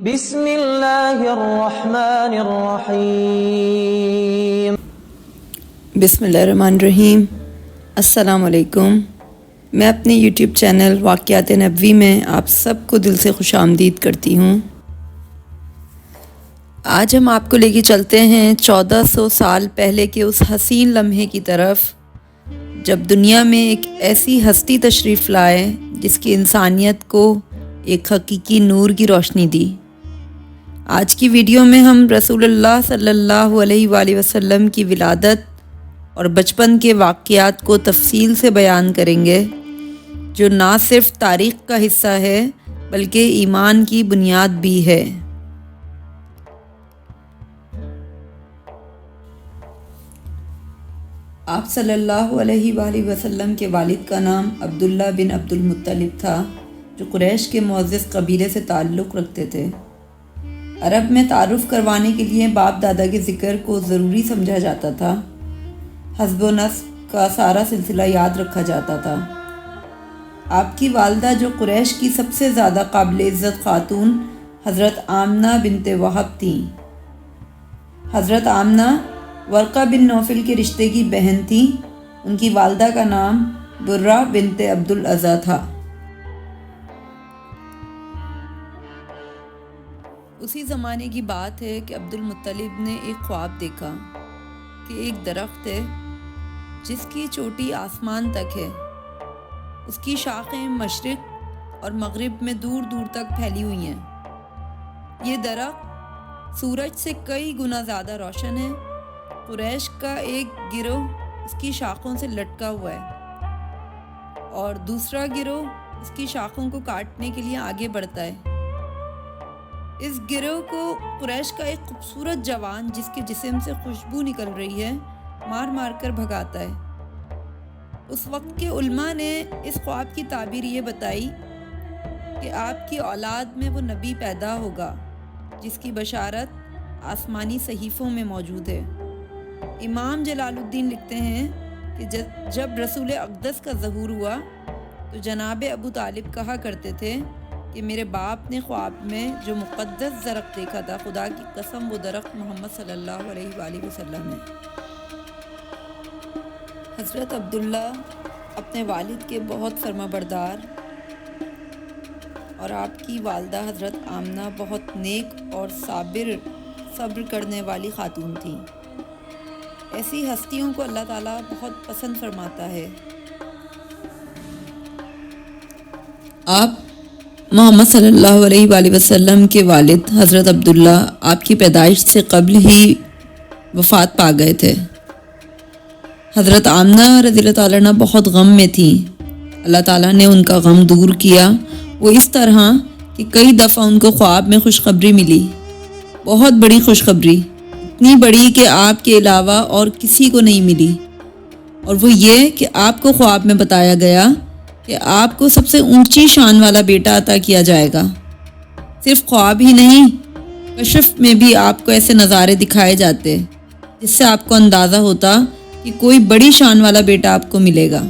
بسم اللہ الرحمن الرحیم۔ بسم اللہ الرحمن الرحیم۔ السلام علیکم۔ میں اپنے یوٹیوب چینل واقعات نبوی میں آپ سب کو دل سے خوش آمدید کرتی ہوں۔ آج ہم آپ کو لے کے چلتے ہیں 1400 سال پہلے کے اس حسین لمحے کی طرف جب دنیا میں ایک ایسی ہستی تشریف لائے جس کی انسانیت کو ایک حقیقی نور کی روشنی دی۔ آج کی ویڈیو میں ہم رسول اللہ صلی اللہ علیہ وآلہ وسلم کی ولادت اور بچپن کے واقعات کو تفصیل سے بیان کریں گے، جو نہ صرف تاریخ کا حصہ ہے بلکہ ایمان کی بنیاد بھی ہے۔ آپ صلی اللہ علیہ وآلہ وسلم کے والد کا نام عبداللہ بن عبد المطلب تھا، جو قریش کے معزز قبیلے سے تعلق رکھتے تھے۔ عرب میں تعارف کروانے کے لیے باپ دادا کے ذکر کو ضروری سمجھا جاتا تھا۔ حسب و نسب کا سارا سلسلہ یاد رکھا جاتا تھا۔ آپ کی والدہ جو قریش کی سب سے زیادہ قابل عزت خاتون حضرت آمنہ بنت وہب تھیں۔ حضرت آمنہ ورقہ بن نوفل کے رشتے کی بہن تھیں۔ ان کی والدہ کا نام برہ بنت عبد العزیٰ تھا۔ اسی زمانے کی بات ہے کہ عبد المطلب نے ایک خواب دیکھا کہ ایک درخت ہے جس کی چوٹی آسمان تک ہے، اس کی شاخیں مشرق اور مغرب میں دور دور تک پھیلی ہوئی ہیں۔ یہ درخت سورج سے کئی گنا زیادہ روشن ہے۔ قریش کا ایک گروہ اس کی شاخوں سے لٹکا ہوا ہے اور دوسرا گروہ اس کی شاخوں کو کاٹنے کے لیے آگے بڑھتا ہے۔ اس گروہ کو قریش کا ایک خوبصورت جوان جس کے جسم سے خوشبو نکل رہی ہے مار مار کر بھگاتا ہے۔ اس وقت کے علماء نے اس خواب کی تعبیر یہ بتائی کہ آپ کی اولاد میں وہ نبی پیدا ہوگا جس کی بشارت آسمانی صحیفوں میں موجود ہے۔ امام جلال الدین لکھتے ہیں کہ جب رسول اقدس کا ظہور ہوا تو جناب ابو طالب کہا کرتے تھے کہ میرے باپ نے خواب میں جو مقدس درخت دیکھا تھا، خدا کی قسم وہ درخت محمد صلی اللہ علیہ وآلہ وسلم ہے۔ حضرت عبداللہ اپنے والد کے بہت فرما بردار اور آپ کی والدہ حضرت آمنہ بہت نیک اور صبر کرنے والی خاتون تھیں۔ ایسی ہستیوں کو اللہ تعالیٰ بہت پسند فرماتا ہے۔ آپ محمد صلی اللہ علیہ وآلہ وسلم کے والد حضرت عبداللہ آپ کی پیدائش سے قبل ہی وفات پا گئے تھے۔ حضرت آمنہ رضی اللہ تعالیٰ عنہ بہت غم میں تھیں۔ اللہ تعالیٰ نے ان کا غم دور کیا، وہ اس طرح کہ کئی دفعہ ان کو خواب میں خوشخبری ملی، بہت بڑی خوشخبری، اتنی بڑی کہ آپ کے علاوہ اور کسی کو نہیں ملی، اور وہ یہ کہ آپ کو خواب میں بتایا گیا کہ آپ کو سب سے اونچی شان والا بیٹا عطا کیا جائے گا۔ صرف خواب ہی نہیں، کشف میں بھی آپ کو ایسے نظارے دکھائے جاتے جس سے آپ کو اندازہ ہوتا کہ کوئی بڑی شان والا بیٹا آپ کو ملے گا۔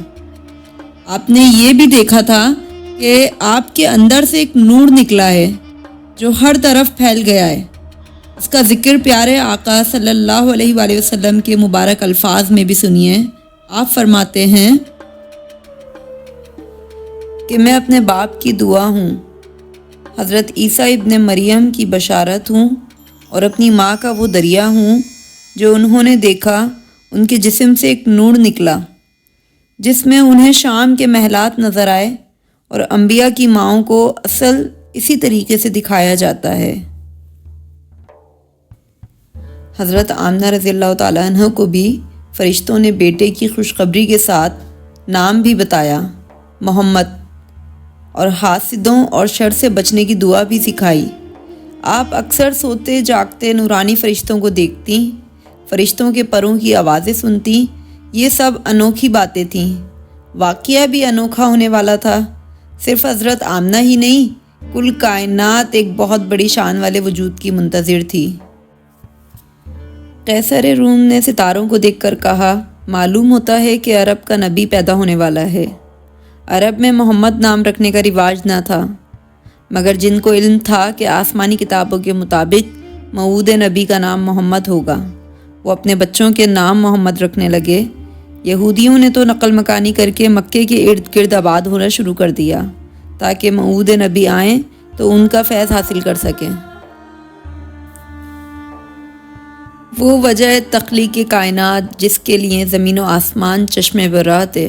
آپ نے یہ بھی دیکھا تھا کہ آپ کے اندر سے ایک نور نکلا ہے جو ہر طرف پھیل گیا ہے۔ اس کا ذکر پیارے آقا صلی اللہ علیہ وآلہ وسلم کے مبارک الفاظ میں بھی سنیے۔ آپ فرماتے ہیں کہ میں اپنے باپ کی دعا ہوں، حضرت عیسیٰ ابن مریم کی بشارت ہوں، اور اپنی ماں کا وہ دریا ہوں جو انہوں نے دیکھا۔ ان کے جسم سے ایک نور نکلا جس میں انہیں شام کے محلات نظر آئے، اور انبیاء کی ماؤں کو اصل اسی طریقے سے دکھایا جاتا ہے۔ حضرت آمنہ رضی اللہ تعالیٰ عنہ کو بھی فرشتوں نے بیٹے کی خوشخبری کے ساتھ نام بھی بتایا، محمد، اور حاسدوں اور شر سے بچنے کی دعا بھی سکھائی۔ آپ اکثر سوتے جاگتے نورانی فرشتوں کو دیکھتی، فرشتوں کے پروں کی آوازیں سنتی۔ یہ سب انوکھی باتیں تھیں۔ واقعہ بھی انوکھا ہونے والا تھا۔ صرف حضرت آمنہ ہی نہیں، کل کائنات ایک بہت بڑی شان والے وجود کی منتظر تھی۔ قیصر روم نے ستاروں کو دیکھ کر کہا، معلوم ہوتا ہے کہ عرب کا نبی پیدا ہونے والا ہے۔ عرب میں محمد نام رکھنے کا رواج نہ تھا۔ مگر جن کو علم تھا کہ آسمانی کتابوں کے مطابق موعود نبی کا نام محمد ہوگا، وہ اپنے بچوں کے نام محمد رکھنے لگے۔ یہودیوں نے تو نقل مکانی کر کے مکے کے ارد گرد آباد ہونا شروع کر دیا تاکہ موعود نبی آئیں تو ان کا فیض حاصل کر سکیں۔ وہ وجہ تخلیق کائنات جس کے لیے زمین و آسمان چشمے براہ تھے۔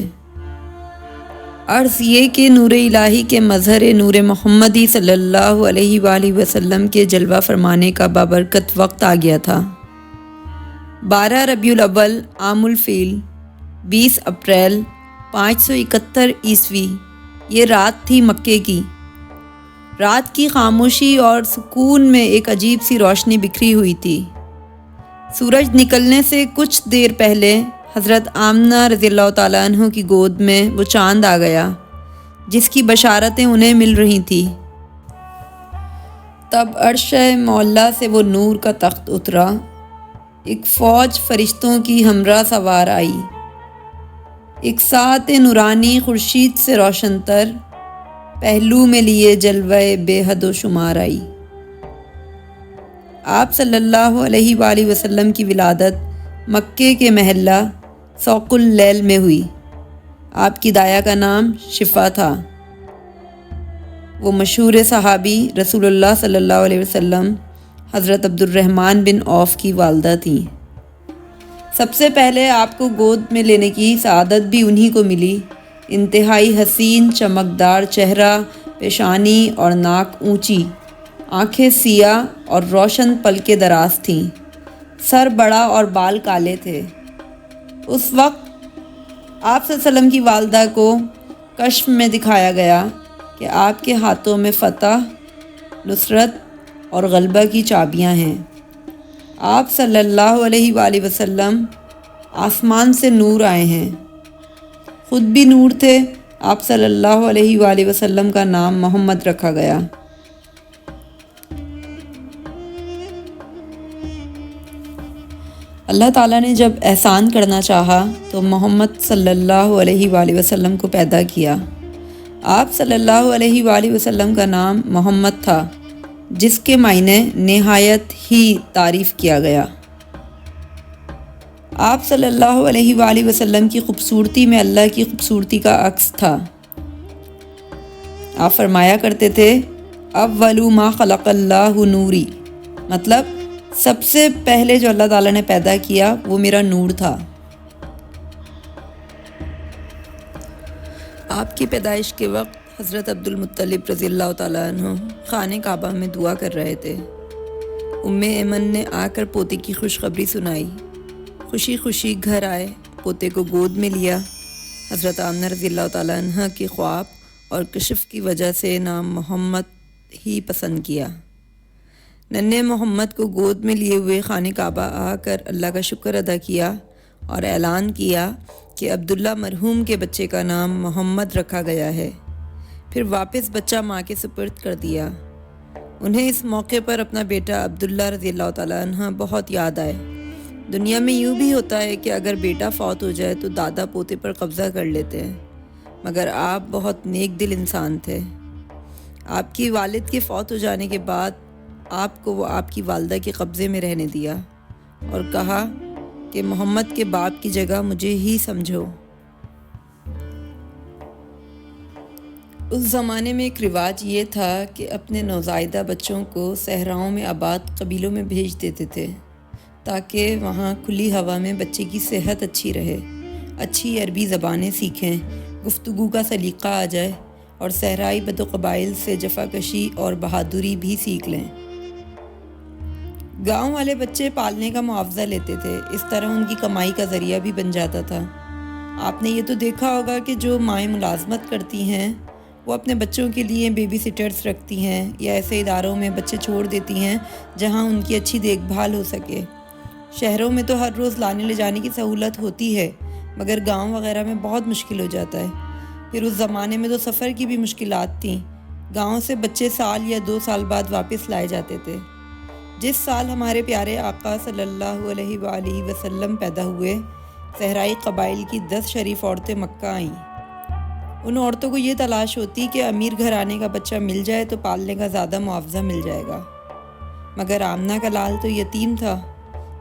عرض یہ کہ نور الہی کے مظہر نور محمدی صلی اللہ علیہ وآلہ وسلم کے جلوہ فرمانے کا بابرکت وقت آ گیا تھا۔ 12 ربیع الاول عام الفیل 20 اپریل 571 عیسوی، یہ رات تھی مکے کی۔ رات کی خاموشی اور سکون میں ایک عجیب سی روشنی بکھری ہوئی تھی۔ سورج نکلنے سے کچھ دیر پہلے حضرت آمنہ رضی اللہ تعالیٰ عنہ کی گود میں وہ چاند آ گیا جس کی بشارتیں انہیں مل رہی تھیں۔ تب عرش معلیٰ سے وہ نور کا تخت اترا، ایک فوج فرشتوں کی ہمراہ سوار آئی، ایک ساعت نورانی خورشید سے روشن تر، پہلو میں لیے جلوہ بے حد و شمار آئی۔ آپ صلی اللہ علیہ وآلہ وسلم کی ولادت مکے کے محلہ سوق اللیل میں ہوئی۔ آپ کی دایا کا نام شفا تھا۔ وہ مشہور صحابی رسول اللہ صلی اللہ علیہ وسلم حضرت عبد الرحمن بن عوف کی والدہ تھیں۔ سب سے پہلے آپ کو گود میں لینے کی سعادت بھی انہی کو ملی۔ انتہائی حسین چمکدار چہرہ، پیشانی اور ناک اونچی، آنکھیں سیاہ اور روشن پلکیں دراز تھیں، سر بڑا اور بال کالے تھے۔ اس وقت آپ صلی اللہ علیہ وسلم کی والدہ کو کشف میں دکھایا گیا کہ آپ کے ہاتھوں میں فتح، نصرت اور غلبہ کی چابیاں ہیں۔ آپ صلی اللہ علیہ وآلہ وسلم آسمان سے نور آئے ہیں، خود بھی نور تھے۔ آپ صلی اللہ علیہ وآلہ وسلم کا نام محمد رکھا گیا۔ اللہ تعالیٰ نے جب احسان کرنا چاہا تو محمد صلی اللہ علیہ وآلہ وسلم کو پیدا کیا۔ آپ صلی اللہ علیہ وآلہ وسلم کا نام محمد تھا، جس کے معنی نہایت ہی تعریف کیا گیا۔ آپ صلی اللہ علیہ وآلہ وسلم کی خوبصورتی میں اللہ کی خوبصورتی کا عکس تھا۔ آپ فرمایا کرتے تھے، اول ما خلق اللہ نوری، مطلب سب سے پہلے جو اللہ تعالیٰ نے پیدا کیا وہ میرا نور تھا۔ آپ کی پیدائش کے وقت حضرت عبد المطلب رضی اللہ تعالیٰ عنہ خانہ کعبہ میں دعا کر رہے تھے۔ ام ایمن نے آ کر پوتے کی خوشخبری سنائی، خوشی خوشی گھر آئے، پوتے کو گود میں لیا۔ حضرت آمنہ رضی اللہ تعالیٰ عنہ کے خواب اور کشف کی وجہ سے نام محمد ہی پسند کیا۔ ننھے محمد کو گود میں لیے ہوئے خانہ کعبہ آ کر اللہ کا شکر ادا کیا اور اعلان کیا کہ عبداللہ مرحوم کے بچے کا نام محمد رکھا گیا ہے۔ پھر واپس بچہ ماں کے سپرد کر دیا۔ انہیں اس موقع پر اپنا بیٹا عبداللہ رضی اللہ تعالیٰ عنہ بہت یاد آئے۔ دنیا میں یوں بھی ہوتا ہے کہ اگر بیٹا فوت ہو جائے تو دادا پوتے پر قبضہ کر لیتے ہیں، مگر آپ بہت نیک دل انسان تھے۔ آپ کی والد کے فوت ہو جانے کے بعد آپ کو وہ آپ کی والدہ کے قبضے میں رہنے دیا اور کہا کہ محمد کے باپ کی جگہ مجھے ہی سمجھو۔ اس زمانے میں ایک رواج یہ تھا کہ اپنے نوزائیدہ بچوں کو صحراؤں میں آباد قبیلوں میں بھیج دیتے تھے تاکہ وہاں کھلی ہوا میں بچے کی صحت اچھی رہے، اچھی عربی زبانیں سیکھیں، گفتگو کا سلیقہ آ جائے اور صحرائی بدو قبائل سے جفاکشی اور بہادری بھی سیکھ لیں۔ گاؤں والے بچے پالنے کا معاوضہ لیتے تھے، اس طرح ان کی کمائی کا ذریعہ بھی بن جاتا تھا۔ آپ نے یہ تو دیکھا ہوگا کہ جو مائیں ملازمت کرتی ہیں وہ اپنے بچوں کے لیے بیبی سٹرز رکھتی ہیں یا ایسے اداروں میں بچے چھوڑ دیتی ہیں جہاں ان کی اچھی دیکھ بھال ہو سکے۔ شہروں میں تو ہر روز لانے لے جانے کی سہولت ہوتی ہے، مگر گاؤں وغیرہ میں بہت مشکل ہو جاتا ہے۔ پھر اس زمانے میں تو سفر کی بھی مشکلات تھیں، گاؤں سے بچے سال یا 2 سال بعد واپس لائے جاتے تھے۔ جس سال ہمارے پیارے آقا صلی اللہ علیہ وآلہ وسلم پیدا ہوئے، صحرائی قبائل کی 10 شریف عورتیں مکہ آئیں۔ ان عورتوں کو یہ تلاش ہوتی کہ امیر گھرانے کا بچہ مل جائے تو پالنے کا زیادہ معاوضہ مل جائے گا، مگر آمنہ کا لال تو یتیم تھا۔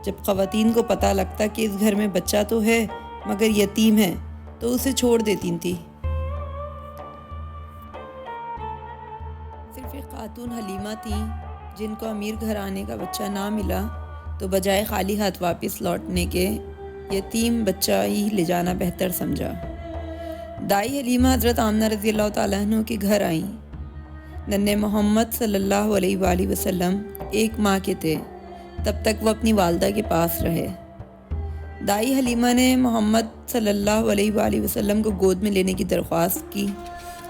جب خواتین کو پتہ لگتا کہ اس گھر میں بچہ تو ہے مگر یتیم ہے تو اسے چھوڑ دیتی تھی۔ صرف ایک خاتون حلیمہ تھیں جن کو امیر گھرانے کا بچہ نہ ملا تو بجائے خالی ہاتھ واپس لوٹنے کے یتیم بچہ ہی لے جانا بہتر سمجھا۔ دائی حلیمہ حضرت آمنہ رضی اللہ تعالیٰ عنہ کے گھر آئیں۔ ننھے محمد صلی اللہ علیہ وآلہ وسلم 1 ماہ کے تھے، تب تک وہ اپنی والدہ کے پاس رہے۔ دائی حلیمہ نے محمد صلی اللہ علیہ وآلہ وسلم کو گود میں لینے کی درخواست کی۔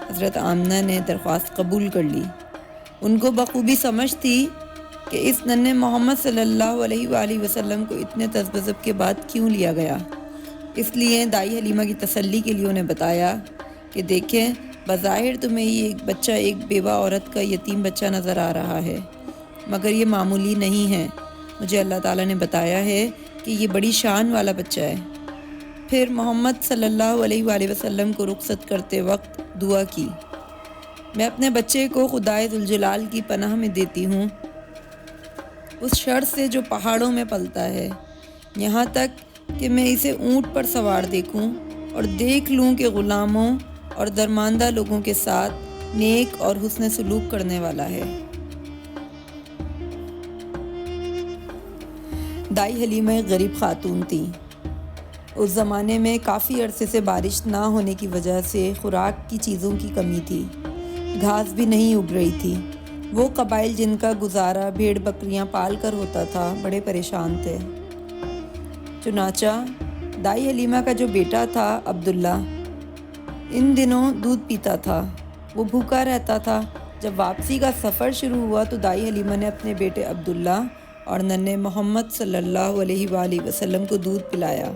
حضرت آمنہ نے درخواست قبول کر لی۔ ان کو بخوبی سمجھ تھی کہ اس ننھے محمد صلی اللہ علیہ وآلہ وسلم کو اتنے تذبذب کے بعد کیوں لیا گیا۔ اس لیے دائی حلیمہ کی تسلی کے لیے انہیں بتایا کہ دیکھیں، بظاہر تمہیں یہ ایک بچہ ایک بیوہ عورت کا یتیم بچہ نظر آ رہا ہے، مگر یہ معمولی نہیں ہے۔ مجھے اللہ تعالیٰ نے بتایا ہے کہ یہ بڑی شان والا بچہ ہے۔ پھر محمد صلی اللہ علیہ وآلہ وسلم کو رخصت کرتے وقت دعا کی، میں اپنے بچے کو خدائے ذوالجلال کی پناہ میں دیتی ہوں، اس شر سے جو پہاڑوں میں پلتا ہے، یہاں تک کہ میں اسے اونٹ پر سوار دیکھوں اور دیکھ لوں کہ غلاموں اور درماندہ لوگوں کے ساتھ نیک اور حسن سلوک کرنے والا ہے۔ دائی حلیمہ ایک غریب خاتون تھیں۔ اس زمانے میں کافی عرصے سے بارش نہ ہونے کی وجہ سے خوراک کی چیزوں کی کمی تھی، گھاس بھی نہیں اگ رہی تھی۔ وہ قبائل جن کا گزارا بھیڑ بکریاں پال کر ہوتا تھا بڑے پریشان تھے۔ چنانچہ دائی حلیمہ کا جو بیٹا تھا عبداللہ ان دنوں دودھ پیتا تھا، وہ بھوکا رہتا تھا۔ جب واپسی کا سفر شروع ہوا تو دائی حلیمہ نے اپنے بیٹے عبداللہ اور ننھے محمد صلی اللہ علیہ وآلہ وسلم کو دودھ پلایا۔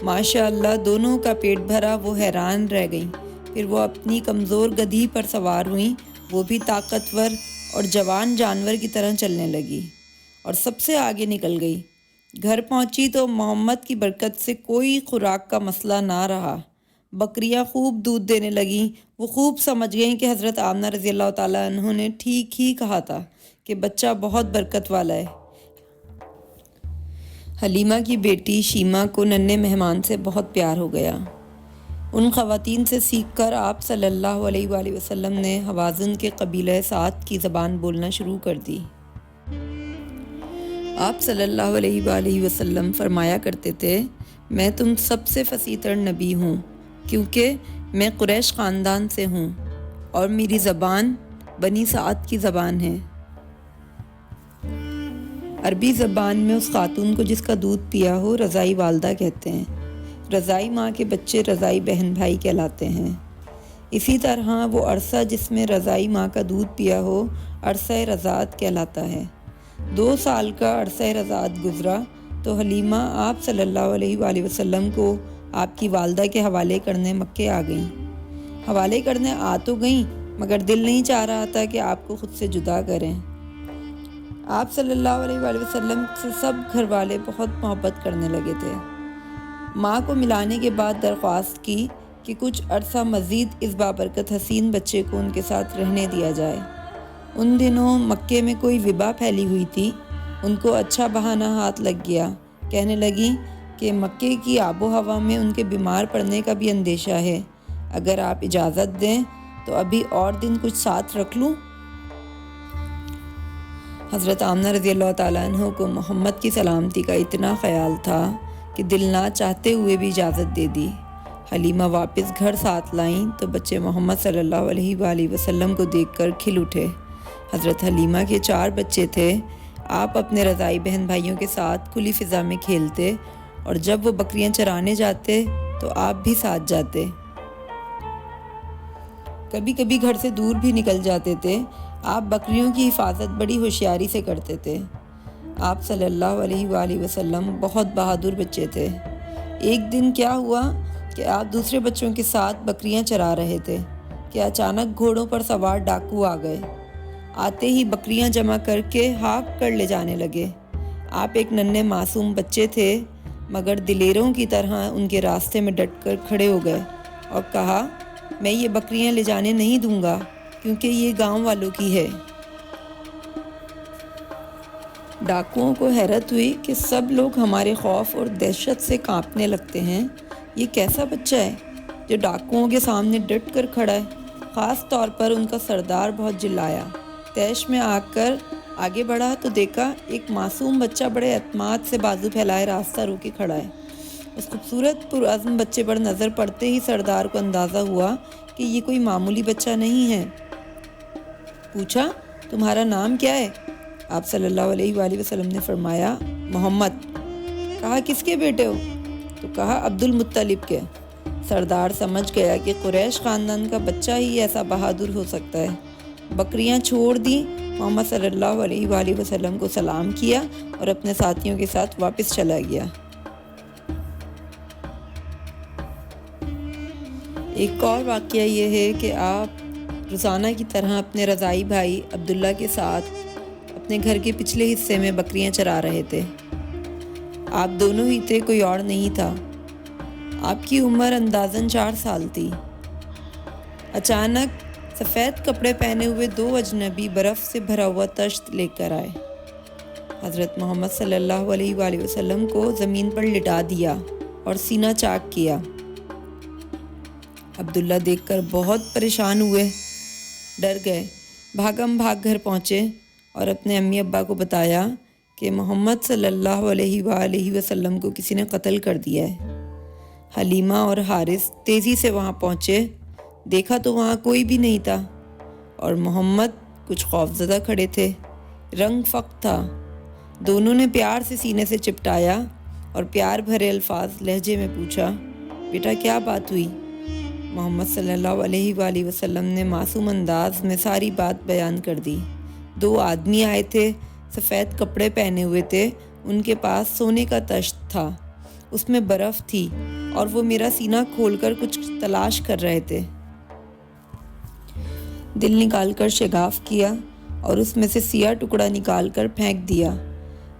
ماشاءاللہ دونوں کا پیٹ بھرا، وہ حیران رہ گئیں۔ پھر وہ اپنی کمزور گدھی پر سوار ہوئیں، وہ بھی طاقتور اور جوان جانور کی طرح چلنے لگی اور سب سے آگے نکل گئی۔ گھر پہنچی تو محمد کی برکت سے کوئی خوراک کا مسئلہ نہ رہا، بکریاں خوب دودھ دینے لگیں۔ وہ خوب سمجھ گئیں کہ حضرت آمنہ رضی اللہ تعالیٰ عنہ نے ٹھیک ہی کہا تھا کہ بچہ بہت برکت والا ہے۔ حلیمہ کی بیٹی شیمہ کو ننھے مہمان سے بہت پیار ہو گیا۔ ان خواتین سے سیکھ کر آپ صلی اللہ علیہ وآلہ وسلم نے حوازن کے قبیلہ سعد کی زبان بولنا شروع کر دی۔ آپ صلی اللہ علیہ وآلہ وسلم فرمایا کرتے تھے، میں تم سب سے فصیح تر نبی ہوں، کیونکہ میں قریش خاندان سے ہوں اور میری زبان بنی سعد کی زبان ہے۔ عربی زبان میں اس خاتون کو جس کا دودھ پیا ہو رضائی والدہ کہتے ہیں۔ رضائی ماں کے بچے رضائی بہن بھائی کہلاتے ہیں۔ اسی طرح وہ عرصہ جس میں رضائی ماں کا دودھ پیا ہو عرصہ رضاعت کہلاتا ہے۔ 2 سال کا عرصہ رضاعت گزرا تو حلیمہ آپ صلی اللہ علیہ وآلہ وسلم کو آپ کی والدہ کے حوالے کرنے مکے آ گئیں۔ حوالے کرنے آ تو گئیں مگر دل نہیں چاہ رہا تھا کہ آپ کو خود سے جدا کریں۔ آپ صلی اللہ علیہ وآلہ وسلم سے سب گھر والے بہت محبت کرنے لگے تھے۔ ماں کو ملانے کے بعد درخواست کی کہ کچھ عرصہ مزید اس بابرکت حسین بچے کو ان کے ساتھ رہنے دیا جائے۔ ان دنوں مکے میں کوئی وبا پھیلی ہوئی تھی۔ ان کو اچھا بہانہ ہاتھ لگ گیا، کہنے لگیں کہ مکے کی آب و ہوا میں ان کے بیمار پڑنے کا بھی اندیشہ ہے، اگر آپ اجازت دیں تو ابھی اور دن کچھ ساتھ رکھ لوں۔ حضرت آمنہ رضی اللہ تعالیٰ عنہ کو محمد کی سلامتی کا اتنا خیال تھا کہ دل نہ چاہتے ہوئے بھی اجازت دے دی۔ حلیمہ واپس گھر ساتھ لائیں تو بچے محمد صلی اللہ علیہ وآلہ وسلم کو دیکھ کر کھل اٹھے۔ حضرت حلیمہ کے 4 بچے تھے۔ آپ اپنے رضائی بہن بھائیوں کے ساتھ کھلی فضا میں کھیلتے اور جب وہ بکریاں چرانے جاتے تو آپ بھی ساتھ جاتے۔ کبھی کبھی گھر سے دور بھی نکل جاتے تھے۔ آپ بکریوں کی حفاظت بڑی ہوشیاری سے کرتے تھے۔ آپ صلی اللہ علیہ وآلہ وسلم بہت بہادر بچے تھے۔ ایک دن کیا ہوا کہ آپ دوسرے بچوں کے ساتھ بکریاں چرا رہے تھے کہ اچانک گھوڑوں پر سوار ڈاکو آ گئے۔ آتے ہی بکریاں جمع کر کے ہاک کر لے جانے لگے۔ آپ ایک ننھے معصوم بچے تھے مگر دلیروں کی طرح ان کے راستے میں ڈٹ کر کھڑے ہو گئے اور کہا، میں یہ بکریاں لے جانے نہیں دوں گا کیونکہ یہ گاؤں والوں کی ہے۔ ڈاکوؤں کو حیرت ہوئی کہ سب لوگ ہمارے خوف اور دہشت سے کانپنے لگتے ہیں۔ یہ کیسا بچہ ہے جو ڈاکوؤں کے سامنے ڈٹ کر کھڑا ہے؟ خاص طور پر ان کا سردار بہت چلایا۔ تیش میں آ کر آگے بڑھا تو دیکھا ایک معصوم بچہ بڑے اعتماد سے بازو پھیلائے راستہ روکے کھڑا ہے۔ اس خوبصورت پرعزم بچے پر نظر پڑتے ہی سردار کو اندازہ ہوا کہ یہ کوئی معمولی بچہ نہیں ہے۔ پوچھا، تمہارا نام کیا ہے؟ آپ صلی اللہ علیہ وآلہ وسلم نے فرمایا، محمد۔ کہا، کس کے بیٹے ہو؟ تو کہا، عبد المطلب کے۔ سردار سمجھ گیا کہ قریش خاندان کا بچہ ہی ایسا بہادر ہو سکتا ہے۔ بکریاں چھوڑ دیں، محمد صلی اللہ علیہ وآلہ وسلم کو سلام کیا اور اپنے ساتھیوں کے ساتھ واپس چلا گیا۔ ایک اور واقعہ یہ ہے کہ آپ روزانہ کی طرح اپنے رضائی بھائی عبداللہ کے ساتھ اپنے گھر کے پچھلے حصے میں بکریاں چرا رہے تھے۔ آپ دونوں ہی تھے، کوئی اور نہیں تھا۔ آپ کی عمر اندازاً 4 سال تھی۔ اچانک سفید کپڑے پہنے ہوئے 2 اجنبی برف سے بھرا ہوا تشت لے کر آئے۔ حضرت محمد صلی اللہ علیہ وآلہ وسلم کو زمین پر لٹا دیا اور سینہ چاک کیا۔ عبداللہ دیکھ کر بہت پریشان ہوئے، ڈر گئے، بھاگم بھاگ گھر پہنچے اور اپنے امی ابا کو بتایا کہ محمد صلی اللہ علیہ وآلہ وسلم کو کسی نے قتل کر دیا ہے۔ حلیمہ اور حارث تیزی سے وہاں پہنچے، دیکھا تو وہاں کوئی بھی نہیں تھا اور محمد کچھ خوفزدہ کھڑے تھے، رنگ فقط تھا۔ دونوں نے پیار سے سینے سے چپٹایا اور پیار بھرے الفاظ لہجے میں پوچھا، بیٹا کیا بات ہوئی؟ محمد صلی اللہ علیہ وآلہ وسلم نے معصوم انداز میں ساری بات بیان کر دی۔ 2 آدمی آئے تھے، سفید کپڑے پہنے ہوئے تھے، ان کے پاس سونے کا تشت تھا، اس میں برف تھی اور وہ میرا سینہ کھول کر کچھ تلاش کر رہے تھے۔ دل نکال کر شگاف کیا اور اس میں سے سیاہ ٹکڑا نکال کر پھینک دیا،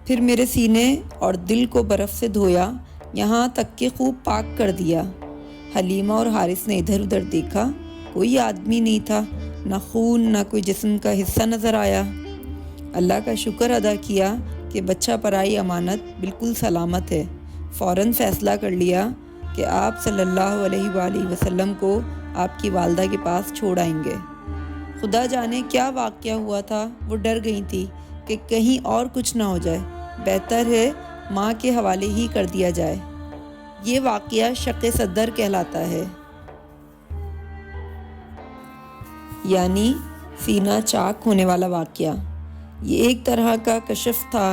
پھر میرے سینے اور دل کو برف سے دھویا، یہاں تک کہ خوب پاک کر دیا۔ حلیمہ اور حارث نے ادھر ادھر دیکھا، کوئی آدمی نہیں تھا، نہ خون نہ کوئی جسم کا حصہ نظر آیا۔ اللہ کا شکر ادا کیا کہ بچہ پرائی امانت بالکل سلامت ہے۔ فوراً فیصلہ کر لیا کہ آپ صلی اللہ علیہ وآلہ وسلم کو آپ کی والدہ کے پاس چھوڑ آئیں گے۔ خدا جانے کیا واقعہ ہوا تھا، وہ ڈر گئی تھی کہ کہیں اور کچھ نہ ہو جائے، بہتر ہے ماں کے حوالے ہی کر دیا جائے۔ یہ واقعہ شق صدر کہلاتا ہے، یعنی سینہ چاک ہونے والا واقعہ۔ یہ ایک طرح کا کشف تھا۔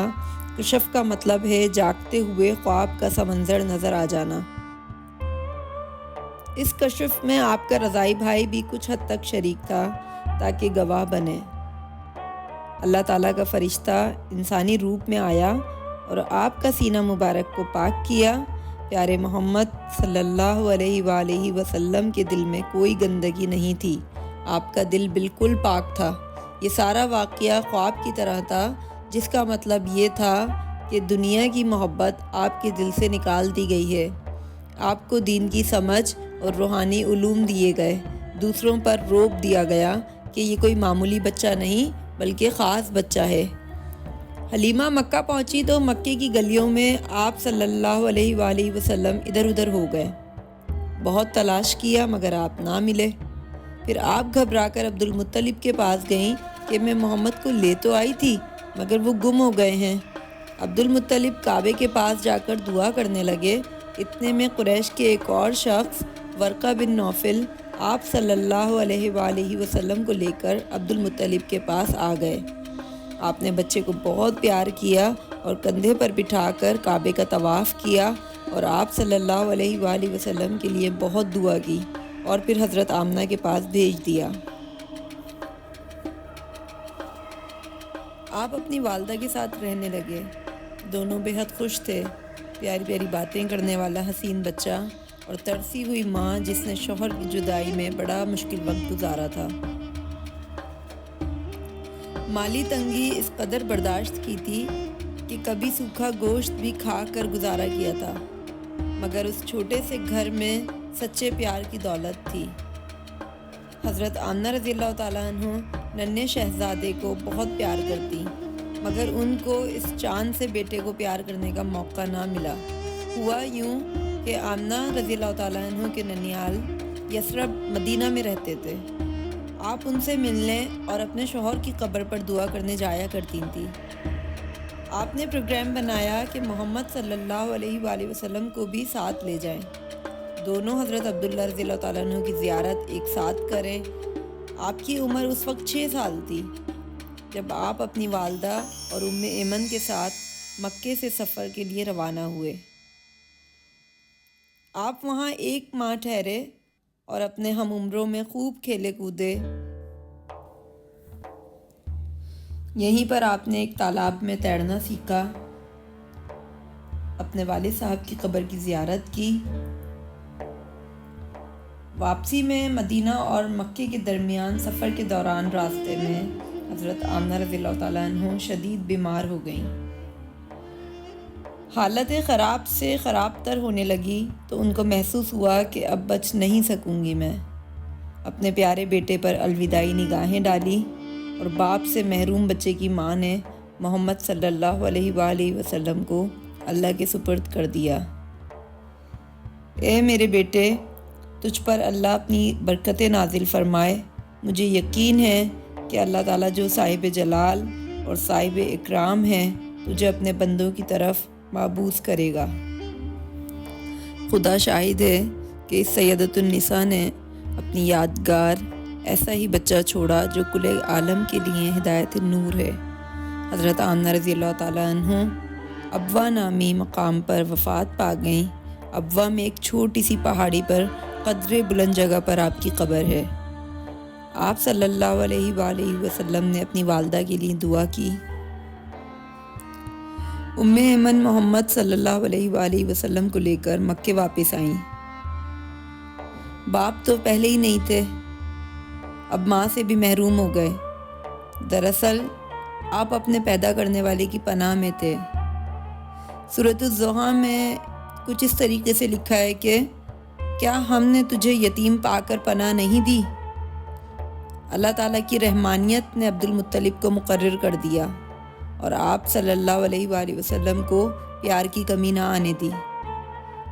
کشف کا مطلب ہے جاگتے ہوئے خواب کا سمنظر نظر آ جانا۔ اس کشف میں آپ کا رضائی بھائی بھی کچھ حد تک شریک تھا تاکہ گواہ بنے۔ اللہ تعالیٰ کا فرشتہ انسانی روپ میں آیا اور آپ کا سینہ مبارک کو پاک کیا۔ پیارے محمد صلی اللہ علیہ وآلہ وسلم کے دل میں کوئی گندگی نہیں تھی، آپ کا دل بالکل پاک تھا۔ یہ سارا واقعہ خواب کی طرح تھا، جس کا مطلب یہ تھا کہ دنیا کی محبت آپ کے دل سے نکال دی گئی ہے۔ آپ کو دین کی سمجھ اور روحانی علوم دیے گئے، دوسروں پر روب دیا گیا کہ یہ کوئی معمولی بچہ نہیں بلکہ خاص بچہ ہے۔ حلیمہ مکہ پہنچی تو مکے کی گلیوں میں آپ صلی اللہ علیہ وآلہ وسلم ادھر ادھر ہو گئے۔ بہت تلاش کیا مگر آپ نہ ملے۔ پھر آپ گھبرا کر عبد المطلب کے پاس گئیں کہ میں محمد کو لے تو آئی تھی مگر وہ گم ہو گئے ہیں۔ عبد المطلب کعبے کے پاس جا کر دعا کرنے لگے۔ اتنے میں قریش کے ایک اور شخص ورقہ بن نوفل آپ صلی اللہ علیہ وآلہ وسلم کو لے کر عبد المطلب کے پاس آ گئے۔ آپ نے بچے کو بہت پیار کیا اور کندھے پر بٹھا کر کعبے کا طواف کیا اور آپ صلی اللہ علیہ وآلہ وسلم کے لیے بہت دعا کی اور پھر حضرت آمنہ کے پاس بھیج دیا۔ آپ اپنی والدہ کے ساتھ رہنے لگے۔ دونوں بے حد خوش تھے۔ پیاری پیاری باتیں کرنے والا حسین بچہ اور ترسی ہوئی ماں جس نے شوہر کی جدائی میں بڑا مشکل وقت گزارا تھا۔ مالی تنگی اس قدر برداشت کی تھی کہ کبھی سوکھا گوشت بھی کھا کر گزارا کیا تھا، مگر اس چھوٹے سے گھر میں سچے پیار کی دولت تھی۔ حضرت آمنہ رضی اللہ تعالیٰ عنہ ننھے شہزادے کو بہت پیار کرتی، مگر ان کو اس چاند سے بیٹے کو پیار کرنے کا موقع نہ ملا۔ ہوا یوں کہ آمنہ رضی اللہ تعالیٰ عنہ کے ننیال یثرب مدینہ میں رہتے تھے۔ آپ ان سے ملنے اور اپنے شوہر کی قبر پر دعا کرنے جایا کرتی تھیں۔ آپ نے پروگرام بنایا کہ محمد صلی اللہ علیہ وآلہ وسلم کو بھی ساتھ لے جائیں، دونوں حضرت عبداللہ رضی اللہ تعالیٰ عنہ کی زیارت ایک ساتھ کریں۔ آپ کی عمر اس وقت 6 سال تھی جب آپ اپنی والدہ اور ام ایمن کے ساتھ مکے سے سفر کے لیے روانہ ہوئے۔ آپ وہاں 1 ماہ ٹھہرے اور اپنے ہم عمروں میں خوب کھیلے کودے۔ یہیں پر آپ نے ایک تالاب میں تیرنا سیکھا، اپنے والد صاحب کی قبر کی زیارت کی۔ واپسی میں مدینہ اور مکے کے درمیان سفر کے دوران راستے میں حضرت آمنہ رضی اللہ تعالیٰ عنہ شدید بیمار ہو گئیں۔ حالت خراب سے خراب تر ہونے لگی تو ان کو محسوس ہوا کہ اب بچ نہیں سکوں گی میں۔ اپنے پیارے بیٹے پر الوداعی نگاہیں ڈالی اور باپ سے محروم بچے کی ماں نے محمد صلی اللہ علیہ وآلہ وسلم کو اللہ کے سپرد کر دیا۔ اے میرے بیٹے، تجھ پر اللہ اپنی برکتیں نازل فرمائے۔ مجھے یقین ہے کہ اللہ تعالیٰ جو صاحب جلال اور صاحب اکرام ہے، تجھے اپنے بندوں کی طرف مابعوث کرے گا۔ خدا شاہد ہے کہ اس سیدۃ النساء نے اپنی یادگار ایسا ہی بچہ چھوڑا جو کل عالم کے لیے ہدایت نور ہے۔ حضرت آمنہ رضی اللہ تعالیٰ عنہ ابوا نامی مقام پر وفات پا گئیں۔ ابوا میں ایک چھوٹی سی پہاڑی پر قدرے بلند جگہ پر آپ کی قبر ہے۔ آپ صلی اللہ علیہ وآلہ وسلم نے اپنی والدہ کے لیے دعا کی۔ ام ایمن محمد صلی اللہ علیہ وآلہ وسلم کو لے کر مکے واپس آئیں۔ باپ تو پہلے ہی نہیں تھے، اب ماں سے بھی محروم ہو گئے۔ دراصل آپ اپنے پیدا کرنے والے کی پناہ میں تھے۔ سورۃ الضحیٰ میں کچھ اس طریقے سے لکھا ہے کہ کیا ہم نے تجھے یتیم پا کر پناہ نہیں دی؟ اللہ تعالیٰ کی رحمانیت نے عبد المطلب کو مقرر کر دیا اور آپ صلی اللہ علیہ وآلہ وسلم کو پیار کی کمی نہ آنے دی۔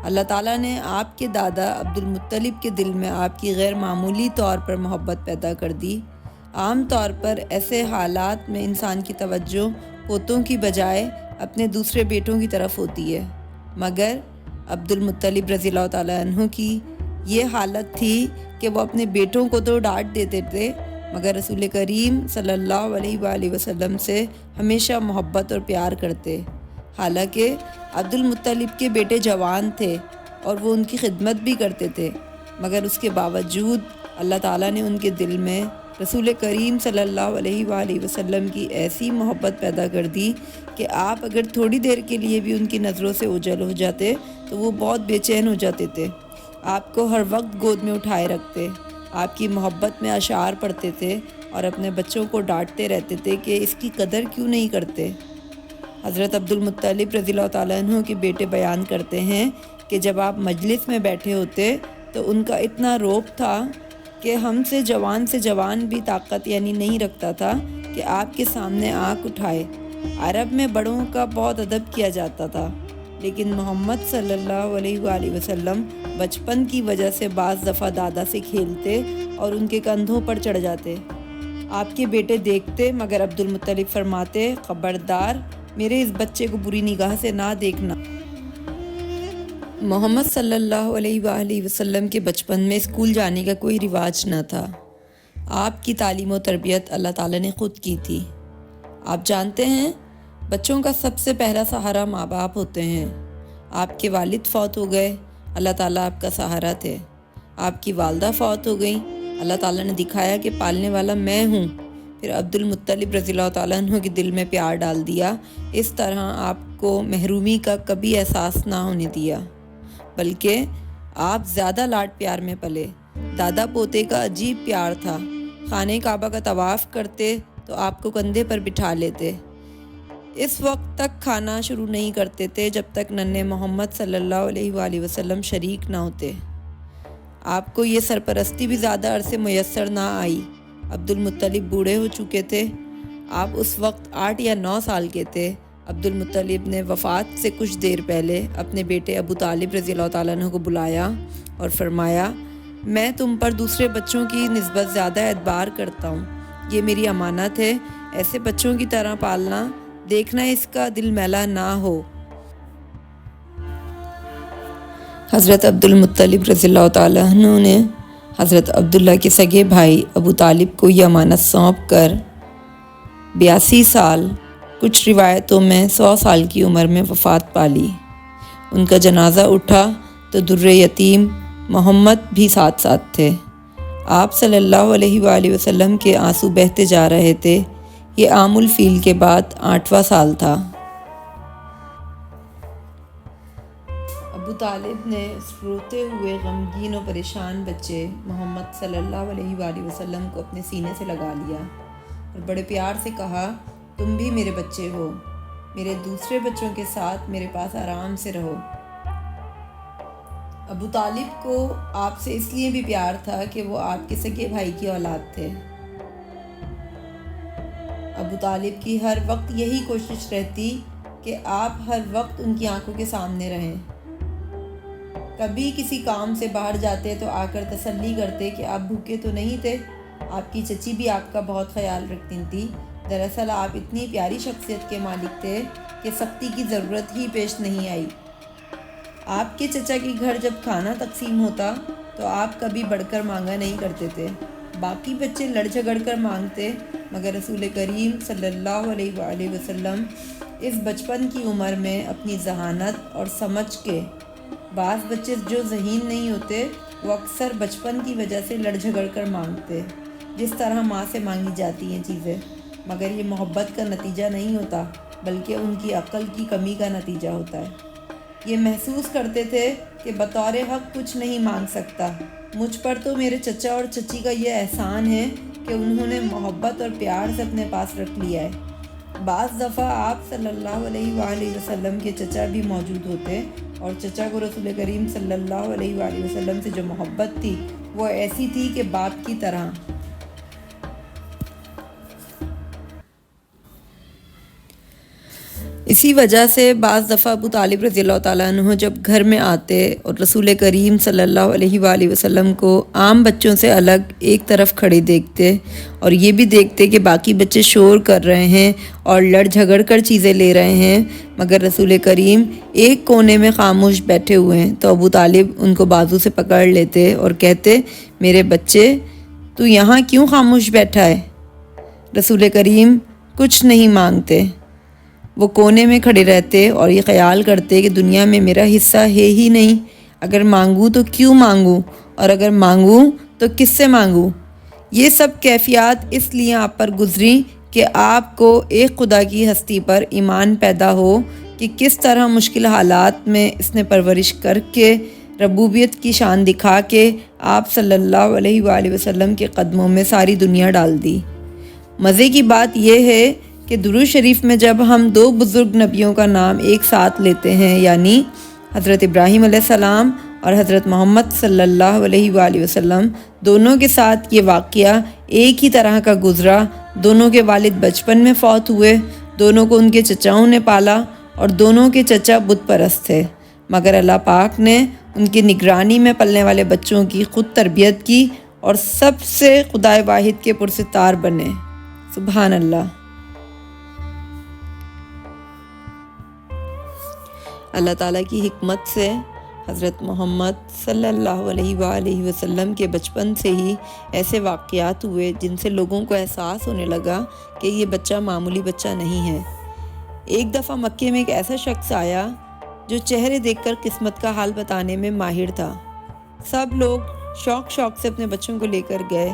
اللہ تعالیٰ نے آپ کے دادا عبد المطلب کے دل میں آپ کی غیر معمولی طور پر محبت پیدا کر دی۔ عام طور پر ایسے حالات میں انسان کی توجہ پوتوں کی بجائے اپنے دوسرے بیٹوں کی طرف ہوتی ہے، مگر عبد المطلب رضی اللہ تعالیٰ عنہ کی یہ حالت تھی کہ وہ اپنے بیٹوں کو تو ڈانٹ دیتے تھے مگر رسول کریم صلی اللہ علیہ وآلہ وسلم سے ہمیشہ محبت اور پیار کرتے۔ حالانکہ عبد المطلب کے بیٹے جوان تھے اور وہ ان کی خدمت بھی کرتے تھے، مگر اس کے باوجود اللہ تعالیٰ نے ان کے دل میں رسول کریم صلی اللہ علیہ وآلہ وسلم کی ایسی محبت پیدا کر دی کہ آپ اگر تھوڑی دیر کے لیے بھی ان کی نظروں سے اوجھل ہو جاتے تو وہ بہت بے چین ہو جاتے تھے۔ آپ کو ہر وقت گود میں اٹھائے رکھتے، آپ کی محبت میں اشعار پڑھتے تھے اور اپنے بچوں کو ڈانٹتے رہتے تھے کہ اس کی قدر کیوں نہیں کرتے۔ حضرت عبد المطلب رضی اللہ تعالیٰ عنہ کے بیٹے بیان کرتے ہیں کہ جب آپ مجلس میں بیٹھے ہوتے تو ان کا اتنا رعب تھا کہ ہم سے جوان بھی طاقت نہیں رکھتا تھا کہ آپ کے سامنے آنکھ اٹھائے۔ عرب میں بڑوں کا بہت ادب کیا جاتا تھا، لیکن محمد صلی اللہ علیہ وآلہ وسلم بچپن کی وجہ سے بعض دفعہ دادا سے کھیلتے اور ان کے کندھوں پر چڑھ جاتے۔ آپ کے بیٹے دیکھتے مگر عبد المطلب فرماتے، خبردار میرے اس بچے کو بری نگاہ سے نہ دیکھنا۔ محمد صلی اللہ علیہ وآلہ وسلم کے بچپن میں اسکول جانے کا کوئی رواج نہ تھا۔ آپ کی تعلیم و تربیت اللہ تعالیٰ نے خود کی تھی۔ آپ جانتے ہیں بچوں کا سب سے پہلا سہارا ماں باپ ہوتے ہیں۔ آپ کے والد فوت ہو گئے، اللہ تعالیٰ آپ کا سہارا تھے۔ آپ کی والدہ فوت ہو گئیں، اللہ تعالیٰ نے دکھایا کہ پالنے والا میں ہوں۔ پھر عبد المطلب رضی اللہ تعالیٰ عنہ کے دل میں پیار ڈال دیا، اس طرح آپ کو محرومی کا کبھی احساس نہ ہونے دیا، بلکہ آپ زیادہ لاڈ پیار میں پلے۔ دادا پوتے کا عجیب پیار تھا۔ خانہ کعبہ کا طواف کرتے تو آپ کو کندھے پر بٹھا لیتے۔ اس وقت تک کھانا شروع نہیں کرتے تھے جب تک ننھے محمد صلی اللہ علیہ وآلہ وسلم شریک نہ ہوتے۔ آپ کو یہ سرپرستی بھی زیادہ عرصے میسر نہ آئی۔ عبد المطلب بوڑھے ہو چکے تھے۔ آپ اس وقت 8 یا 9 سال کے تھے۔ عبد المطلب نے وفات سے کچھ دیر پہلے اپنے بیٹے ابو طالب رضی اللہ تعالیٰ عنہ کو بلایا اور فرمایا، میں تم پر دوسرے بچوں کی نسبت زیادہ اعتبار کرتا ہوں، یہ میری امانت ہے، ایسے بچوں کی طرح پالنا، دیکھنا اس کا دل میلا نہ ہو۔ حضرت عبد المطلب رضی اللہ تعالیٰ عنہ نے حضرت عبداللہ کے سگے بھائی ابو طالب کو یہ امانت سونپ کر 82 سال، کچھ روایتوں میں 100 سال کی عمر میں وفات پالی۔ ان کا جنازہ اٹھا تو در یتیم محمد بھی ساتھ ساتھ تھے۔ آپ صلی اللہ علیہ وآلہ وسلم کے آنسو بہتے جا رہے تھے۔ یہ عام الفیل کے بعد 8واں سال تھا۔ ابو طالب نے روتے ہوئے غمگین و پریشان بچے محمد صلی اللہ علیہ وآلہ وسلم کو اپنے سینے سے لگا لیا اور بڑے پیار سے کہا، تم بھی میرے بچے ہو، میرے دوسرے بچوں کے ساتھ میرے پاس آرام سے رہو۔ ابو طالب کو آپ سے اس لیے بھی پیار تھا کہ وہ آپ کے سگے بھائی کی اولاد تھے۔ ابو طالب کی ہر وقت یہی کوشش رہتی کہ آپ ہر وقت ان کی آنکھوں کے سامنے رہیں۔ کبھی کسی کام سے باہر جاتے تو آ کر تسلی کرتے کہ آپ بھوکے تو نہیں تھے۔ آپ کی چچی بھی آپ کا بہت خیال رکھتی تھی۔ دراصل آپ اتنی پیاری شخصیت کے مالک تھے کہ سختی کی ضرورت ہی پیش نہیں آئی۔ آپ کے چچا کے گھر جب کھانا تقسیم ہوتا تو آپ کبھی بڑھ کر مانگا نہیں کرتے تھے۔ باقی بچے لڑ جھگڑ کر مانگتے، مگر رسول کریم صلی اللہ علیہ وآلہ وسلم اس بچپن کی عمر میں اپنی ذہانت اور سمجھ کے، بعض بچے جو ذہین نہیں ہوتے وہ اکثر بچپن کی وجہ سے لڑ جھگڑ کر مانگتے، جس طرح ماں سے مانگی جاتی ہیں چیزیں، مگر یہ محبت کا نتیجہ نہیں ہوتا بلکہ ان کی عقل کی کمی کا نتیجہ ہوتا ہے۔ یہ محسوس کرتے تھے کہ بطور حق کچھ نہیں مانگ سکتا، مجھ پر تو میرے چچا اور چچی کا یہ احسان ہے کہ انہوں نے محبت اور پیار سے اپنے پاس رکھ لیا ہے۔ بعض دفعہ آپ صلی اللہ علیہ وآلہ وسلم کے چچا بھی موجود ہوتے اور چچا کو رسول کریم صلی اللہ علیہ وآلہ وسلم سے جو محبت تھی وہ ایسی تھی کہ باپ کی طرح۔ اسی وجہ سے بعض دفعہ ابو طالب رضی اللہ تعالیٰ عنہ جب گھر میں آتے اور رسول کریم صلی اللہ علیہ وآلہ وسلم کو عام بچوں سے الگ ایک طرف کھڑے دیکھتے اور یہ بھی دیکھتے کہ باقی بچے شور کر رہے ہیں اور لڑ جھگڑ کر چیزیں لے رہے ہیں مگر رسول کریم ایک کونے میں خاموش بیٹھے ہوئے ہیں، تو ابو طالب ان کو بازو سے پکڑ لیتے اور کہتے، میرے بچے تو یہاں کیوں خاموش بیٹھا ہے؟ رسول کریم کچھ نہیں مانگتے، وہ کونے میں کھڑے رہتے اور یہ خیال کرتے کہ دنیا میں میرا حصہ ہے ہی نہیں، اگر مانگوں تو کیوں مانگوں، اور اگر مانگوں تو کس سے مانگوں۔ یہ سب کیفیات اس لیے آپ پر گزری کہ آپ کو ایک خدا کی ہستی پر ایمان پیدا ہو کہ کس طرح مشکل حالات میں اس نے پرورش کر کے ربوبیت کی شان دکھا کے آپ صلی اللہ علیہ وآلہ وسلم کے قدموں میں ساری دنیا ڈال دی۔ مزے کی بات یہ ہے کہ درود شریف میں جب ہم 2 بزرگ نبیوں کا نام ایک ساتھ لیتے ہیں، یعنی حضرت ابراہیم علیہ السلام اور حضرت محمد صلی اللہ علیہ وآلہ وسلم، دونوں کے ساتھ یہ واقعہ ایک ہی طرح کا گزرا۔ دونوں کے والد بچپن میں فوت ہوئے، دونوں کو ان کے چچاؤں نے پالا اور دونوں کے چچا بت پرست تھے، مگر اللہ پاک نے ان کی نگرانی میں پلنے والے بچوں کی خود تربیت کی اور سب سے خدائے واحد کے پرستار بنے۔ سبحان اللہ۔ اللہ تعالیٰ کی حکمت سے حضرت محمد صلی اللہ علیہ وآلہ وسلم کے بچپن سے ہی ایسے واقعات ہوئے جن سے لوگوں کو احساس ہونے لگا کہ یہ بچہ معمولی بچہ نہیں ہے۔ ایک دفعہ مکے میں ایک ایسا شخص آیا جو چہرے دیکھ کر قسمت کا حال بتانے میں ماہر تھا۔ سب لوگ شوق سے اپنے بچوں کو لے کر گئے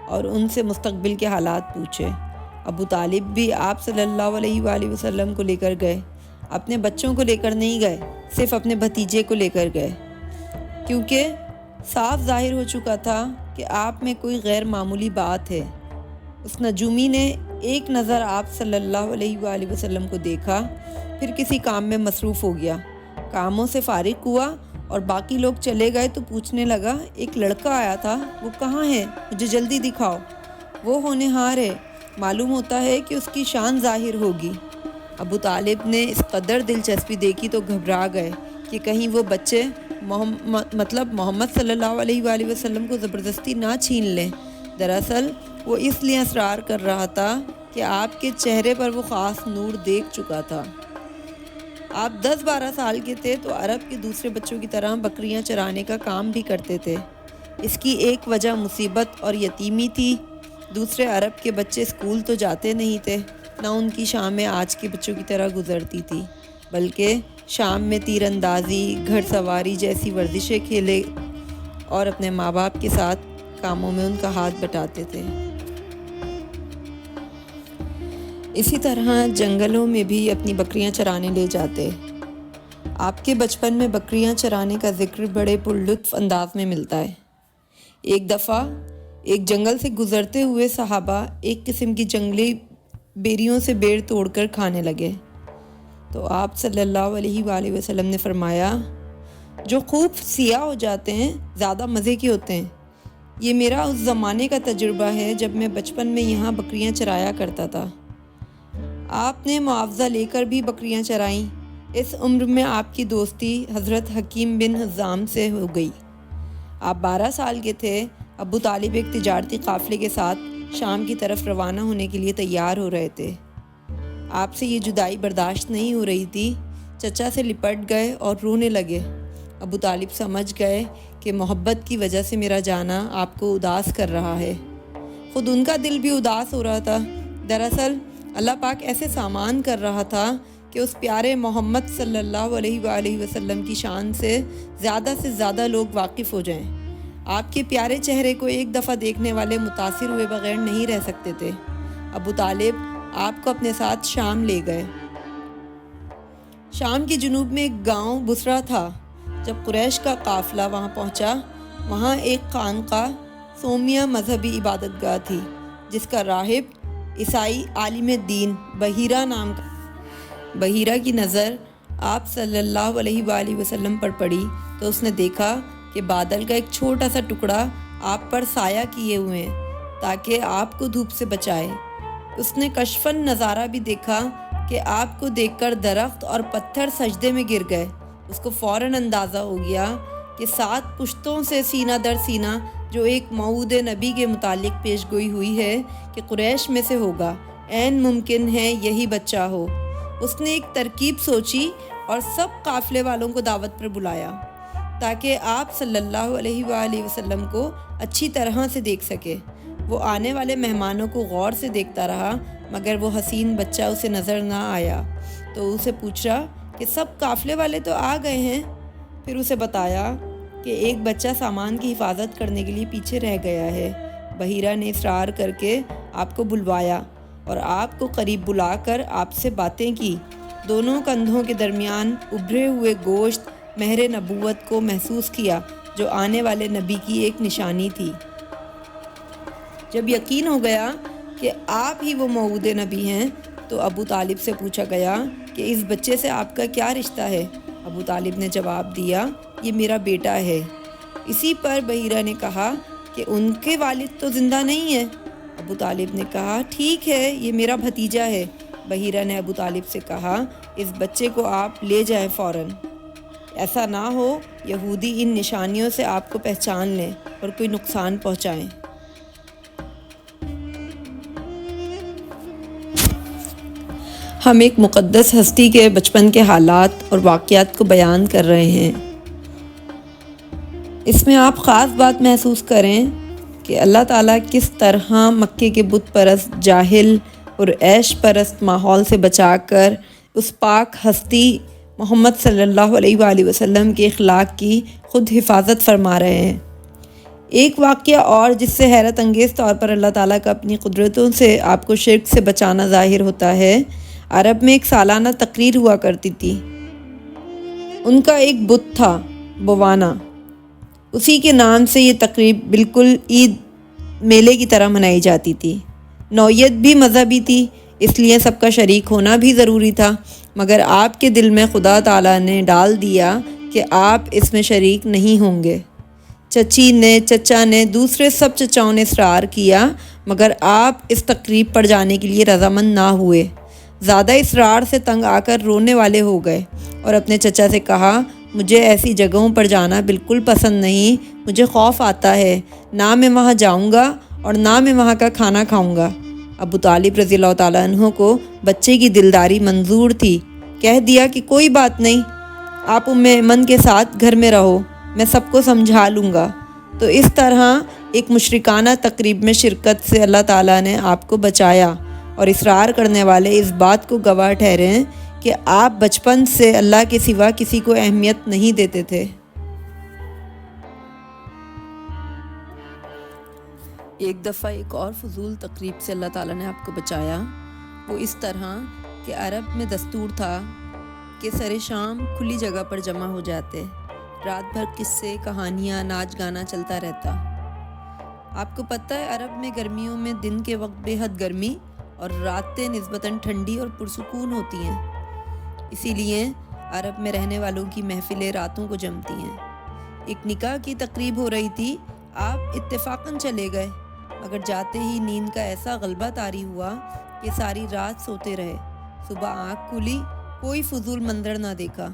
اور ان سے مستقبل کے حالات پوچھے۔ ابو طالب بھی آپ صلی اللہ علیہ وآلہ وسلم کو لے کر گئے، اپنے بچوں کو لے کر نہیں گئے، صرف اپنے بھتیجے کو لے کر گئے، کیونکہ صاف ظاہر ہو چکا تھا کہ آپ میں کوئی غیر معمولی بات ہے۔ اس نجومی نے ایک نظر آپ صلی اللہ علیہ وآلہ وسلم کو دیکھا، پھر کسی کام میں مصروف ہو گیا، کاموں سے فارغ ہوا اور باقی لوگ چلے گئے تو پوچھنے لگا ایک لڑکا آیا تھا، وہ کہاں ہے؟ مجھے جلدی دکھاؤ۔ وہ ہونہار ہے، معلوم ہوتا ہے کہ اس کی شان ظاہر ہوگی۔ ابو طالب نے اس قدر دلچسپی دیکھی تو گھبرا گئے کہ کہیں وہ بچے محمد صلی اللہ علیہ وآلہ وسلم کو زبردستی نہ چھین لیں۔ دراصل وہ اس لیے اصرار کر رہا تھا کہ آپ کے چہرے پر وہ خاص نور دیکھ چکا تھا۔ آپ 10-12 سال کے تھے تو عرب کے دوسرے بچوں کی طرح بکریاں چرانے کا کام بھی کرتے تھے۔ اس کی ایک وجہ مصیبت اور یتیمی تھی۔ دوسرے عرب کے بچے اسکول تو جاتے نہیں تھے، نہ ان کی شامیں آج کے بچوں کی طرح گزرتی تھی، بلکہ شام میں تیر اندازی، گھڑ سواری جیسی ورزشیں کھیلے اور اپنے ماں باپ کے ساتھ کاموں میں ان کا ہاتھ بٹاتے تھے۔ اسی طرح جنگلوں میں بھی اپنی بکریاں چرانے لے جاتے۔ آپ کے بچپن میں بکریاں چرانے کا ذکر بڑے پرلطف انداز میں ملتا ہے۔ ایک دفعہ ایک جنگل سے گزرتے ہوئے صحابہ ایک قسم کی جنگلی بیریوں سے بیر توڑ کر کھانے لگے تو آپ صلی اللہ علیہ وآلہ وسلم نے فرمایا، جو خوب سیاہ ہو جاتے ہیں زیادہ مزے کے ہوتے ہیں۔ یہ میرا اس زمانے کا تجربہ ہے جب میں بچپن میں یہاں بکریاں چرایا کرتا تھا۔ آپ نے معاوضہ لے کر بھی بکریاں چرائیں۔ اس عمر میں آپ کی دوستی حضرت حکیم بن حزام سے ہو گئی۔ آپ 12 سال کے تھے۔ ابو طالب ایک تجارتی قافلے کے ساتھ شام کی طرف روانہ ہونے کے لیے تیار ہو رہے تھے۔ آپ سے یہ جدائی برداشت نہیں ہو رہی تھی۔ چچا سے لپٹ گئے اور رونے لگے۔ ابو طالب سمجھ گئے کہ محبت کی وجہ سے میرا جانا آپ کو اداس کر رہا ہے۔ خود ان کا دل بھی اداس ہو رہا تھا۔ دراصل اللہ پاک ایسے سامان کر رہا تھا کہ اس پیارے محمد صلی اللہ علیہ وآلہ وسلم کی شان سے زیادہ لوگ واقف ہو جائیں۔ آپ کے پیارے چہرے کو ایک دفعہ دیکھنے والے متاثر ہوئے بغیر نہیں رہ سکتے تھے۔ ابو طالب آپ کو اپنے ساتھ شام لے گئے۔ شام کے جنوب میں ایک گاؤں بصرہ تھا۔ جب قریش کا قافلہ وہاں پہنچا، وہاں ایک خانقاہ سومیہ مذہبی عبادت گاہ تھی جس کا راہب عیسائی عالم دین بحیرہ نام کا۔ بحیرہ کی نظر آپ صلی اللہ علیہ وآلہ وسلم پر پڑی تو اس نے دیکھا کہ بادل کا ایک چھوٹا سا ٹکڑا آپ پر سایہ کیے ہوئے ہیں تاکہ آپ کو دھوپ سے بچائے۔ اس نے کشفاً نظارہ بھی دیکھا کہ آپ کو دیکھ کر درخت اور پتھر سجدے میں گر گئے۔ اس کو فوراً اندازہ ہو گیا کہ 7 پشتوں سے سینہ در سینہ جو ایک موعود نبی کے متعلق پیش گوئی ہوئی ہے کہ قریش میں سے ہوگا، عین ممکن ہے یہی بچہ ہو۔ اس نے ایک ترکیب سوچی اور سب قافلے والوں کو دعوت پر بلایا تاکہ آپ صلی اللہ علیہ وآلہ وسلم کو اچھی طرح سے دیکھ سکے۔ وہ آنے والے مہمانوں کو غور سے دیکھتا رہا مگر وہ حسین بچہ اسے نظر نہ آیا تو اسے پوچھا کہ سب قافلے والے تو آ گئے ہیں۔ پھر اسے بتایا کہ ایک بچہ سامان کی حفاظت کرنے کے لیے پیچھے رہ گیا ہے۔ بحیرہ نے اصرار کر کے آپ کو بلوایا اور آپ کو قریب بلا کر آپ سے باتیں کی۔ دونوں کندھوں کے درمیان ابھرے ہوئے گوشت مہر نبوت کو محسوس کیا جو آنے والے نبی کی ایک نشانی تھی۔ جب یقین ہو گیا کہ آپ ہی وہ موعود نبی ہیں تو ابو طالب سے پوچھا گیا کہ اس بچے سے آپ کا کیا رشتہ ہے؟ ابو طالب نے جواب دیا، یہ میرا بیٹا ہے۔ اسی پر بحیرہ نے کہا کہ ان کے والد تو زندہ نہیں ہیں۔ ابو طالب نے کہا، ٹھیک ہے، یہ میرا بھتیجا ہے۔ بحیرہ نے ابو طالب سے کہا، اس بچے کو آپ لے جائیں فوراً، ایسا نہ ہو یہودی ان نشانیوں سے آپ کو پہچان لیں اور کوئی نقصان پہنچائیں۔ ہم ایک مقدس ہستی کے بچپن کے حالات اور واقعات کو بیان کر رہے ہیں۔ اس میں آپ خاص بات محسوس کریں کہ اللہ تعالیٰ کس طرح مکے کے بت پرست، جاہل اور عیش پرست ماحول سے بچا کر اس پاک ہستی محمد صلی اللہ علیہ وآلہ وسلم کے اخلاق کی خود حفاظت فرما رہے ہیں۔ ایک واقعہ اور جس سے حیرت انگیز طور پر اللہ تعالیٰ کا اپنی قدرتوں سے آپ کو شرک سے بچانا ظاہر ہوتا ہے۔ عرب میں ایک سالانہ تقریر ہوا کرتی تھی۔ ان کا ایک بت تھا، بوانا۔ اسی کے نام سے یہ تقریب بالکل عید میلے کی طرح منائی جاتی تھی۔ نوعیت بھی مذہبی تھی، اس لیے سب کا شریک ہونا بھی ضروری تھا، مگر آپ کے دل میں خدا تعالیٰ نے ڈال دیا کہ کہ آپ اس میں شریک نہیں ہوں گے۔ چچا نے دوسرے سب چچاؤں نے اصرار کیا، مگر آپ اس تقریب پر جانے کے لیے رضامند نہ ہوئے۔ زیادہ اصرار سے تنگ آ کر رونے والے ہو گئے اور اپنے چچا سے کہا، مجھے ایسی جگہوں پر جانا بالکل پسند نہیں، مجھے خوف آتا ہے، نہ میں وہاں جاؤں گا اور نہ میں وہاں کا کھانا کھاؤں گا۔ ابو طالب رضی اللہ تعالیٰ عنہ کو بچے کی دلداری منظور تھی۔ کہہ دیا کہ کوئی بات نہیں، آپ ام ایمن کے ساتھ گھر میں رہو، میں سب کو سمجھا لوں گا۔ تو اس طرح ایک مشرکانہ تقریب میں شرکت سے اللہ تعالیٰ نے آپ کو بچایا، اور اصرار کرنے والے اس بات کو گواہ ٹھہرے ہیں کہ آپ بچپن سے اللہ کے سوا کسی کو اہمیت نہیں دیتے تھے۔ ایک دفعہ ایک اور فضول تقریب سے اللہ تعالیٰ نے آپ کو بچایا۔ وہ اس طرح کہ عرب میں دستور تھا کہ سر شام کھلی جگہ پر جمع ہو جاتے، رات بھر قصے، کہانیاں، ناچ گانا چلتا رہتا۔ آپ کو پتہ ہے عرب میں گرمیوں میں دن کے وقت بے حد گرمی اور راتیں نسبتاً ٹھنڈی اور پرسکون ہوتی ہیں، اسی لیے عرب میں رہنے والوں کی محفلیں راتوں کو جمتی ہیں۔ ایک نکاح کی تقریب ہو رہی تھی، آپ اتفاقاً چلے گئے، مگر جاتے ہی نیند کا ایسا غلبہ طاری ہوا کہ ساری رات سوتے رہے۔ صبح آنکھ کھلی، کوئی فضول منظر نہ دیکھا۔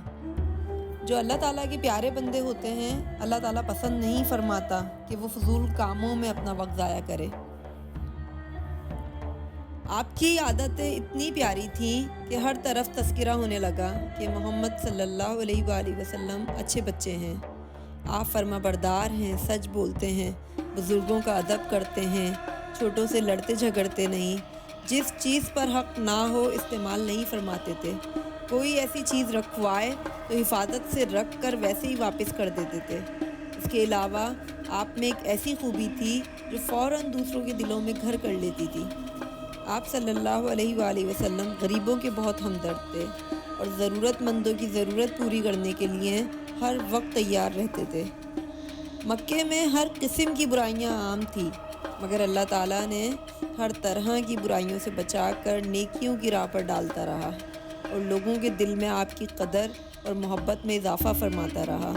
جو اللہ تعالیٰ کے پیارے بندے ہوتے ہیں، اللہ تعالیٰ پسند نہیں فرماتا کہ وہ فضول کاموں میں اپنا وقت ضائع کرے۔ آپ کی عادتیں اتنی پیاری تھیں کہ ہر طرف تذکرہ ہونے لگا کہ محمد صلی اللہ علیہ وآلہ وسلم اچھے بچے ہیں، آپ فرما بردار ہیں، سچ بولتے ہیں، بزرگوں کا ادب کرتے ہیں، چھوٹوں سے لڑتے جھگڑتے نہیں، جس چیز پر حق نہ ہو استعمال نہیں فرماتے تھے، کوئی ایسی چیز رکھوائے تو حفاظت سے رکھ کر ویسے ہی واپس کر دیتے تھے۔ اس کے علاوہ آپ میں ایک ایسی خوبی تھی جو فوراً دوسروں کے دلوں میں گھر کر لیتی تھی۔ آپ صلی اللہ علیہ وآلہ وسلم غریبوں کے بہت ہمدرد تھے اور ضرورت مندوں کی ضرورت پوری کرنے کے لیے ہر وقت تیار رہتے تھے۔ مکے میں ہر قسم کی برائیاں عام تھیں، مگر اللہ تعالیٰ نے ہر طرح کی برائیوں سے بچا کر نیکیوں کی راہ پر ڈالتا رہا اور لوگوں کے دل میں آپ کی قدر اور محبت میں اضافہ فرماتا رہا۔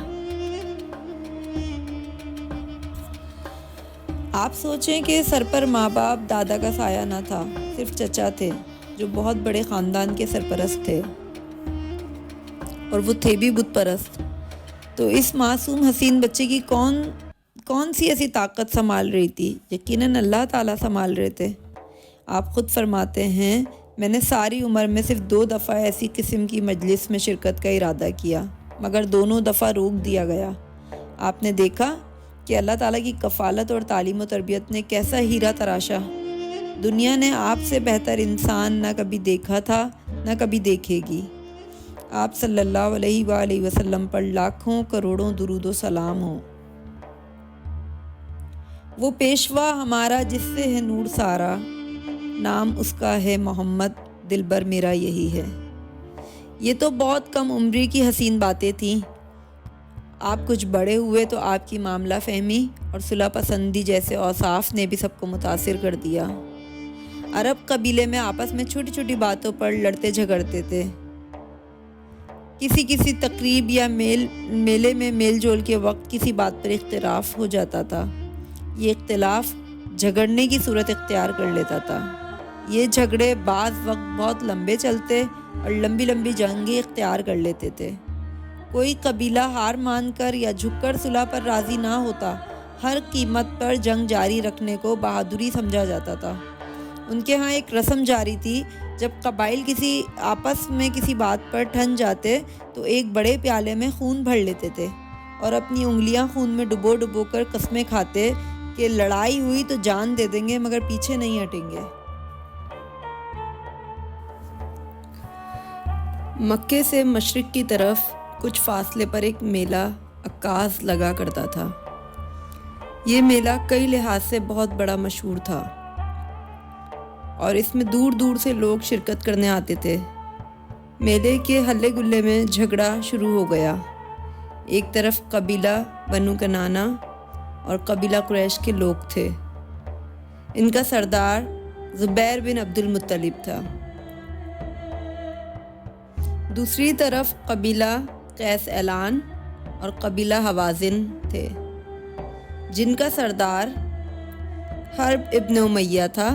آپ سوچیں کہ سر پر ماں باپ دادا کا سایہ نہ تھا، صرف چچا تھے جو بہت بڑے خاندان کے سرپرست تھے، اور وہ تھے بھی بت پرست۔ تو اس معصوم حسین بچے کی کون سی ایسی طاقت سنبھال رہی تھی؟ یقیناً اللہ تعالیٰ سنبھال رہے تھے۔ آپ خود فرماتے ہیں، میں نے ساری عمر میں صرف 2 دفعہ ایسی قسم کی مجلس میں شرکت کا ارادہ کیا، مگر دونوں دفعہ روک دیا گیا۔ آپ نے دیکھا کہ اللہ تعالیٰ کی کفالت اور تعلیم و تربیت نے کیسا ہیرا تراشا۔ دنیا نے آپ سے بہتر انسان نہ کبھی دیکھا تھا، نہ کبھی دیکھے گی۔ آپ صلی اللہ علیہ وآلہ وسلم پر لاکھوں کروڑوں درود و سلام ہوں۔ وہ پیشوا ہمارا جس سے ہے نور سارا، نام اس کا ہے محمد، دلبر میرا یہی ہے۔ یہ تو بہت کم عمری کی حسین باتیں تھیں۔ آپ کچھ بڑے ہوئے تو آپ کی معاملہ فہمی اور صلح پسندی جیسے اوصاف نے بھی سب کو متاثر کر دیا۔ عرب قبیلے میں آپس میں چھوٹی چھوٹی باتوں پر لڑتے جھگڑتے تھے۔ کسی تقریب یا میلے میں میل جول کے وقت کسی بات پر اختلاف ہو جاتا تھا۔ یہ اختلاف جھگڑنے کی صورت اختیار کر لیتا تھا۔ یہ جھگڑے بعض وقت بہت لمبے چلتے اور لمبی لمبی جنگیں اختیار کر لیتے تھے۔ کوئی قبیلہ ہار مان کر یا جھک کر صلح پر راضی نہ ہوتا، ہر قیمت پر جنگ جاری رکھنے کو بہادری سمجھا جاتا تھا۔ ان کے ہاں ایک رسم جاری تھی، جب قبائل آپس میں کسی بات پر ٹھن جاتے تو ایک بڑے پیالے میں خون بھر لیتے تھے اور اپنی انگلیاں خون میں ڈبو کر قسمیں کھاتے کہ لڑائی ہوئی تو جان دے دیں گے مگر پیچھے نہیں ہٹیں گے۔ مکے سے مشرق کی طرف کچھ فاصلے پر ایک میلہ عکاظ لگا کرتا تھا۔ یہ میلہ کئی لحاظ سے بہت بڑا مشہور تھا اور اس میں دور دور سے لوگ شرکت کرنے آتے تھے۔ میلے کے ہلے گلے میں جھگڑا شروع ہو گیا۔ ایک طرف قبیلہ بنو کنانہ اور قبیلہ قریش کے لوگ تھے۔ ان کا سردار زبیر بن عبد المطلب تھا۔ دوسری طرف قبیلہ قیس اعلان اور قبیلہ حوازن تھے، جن کا سردار حرب ابن امیہ تھا۔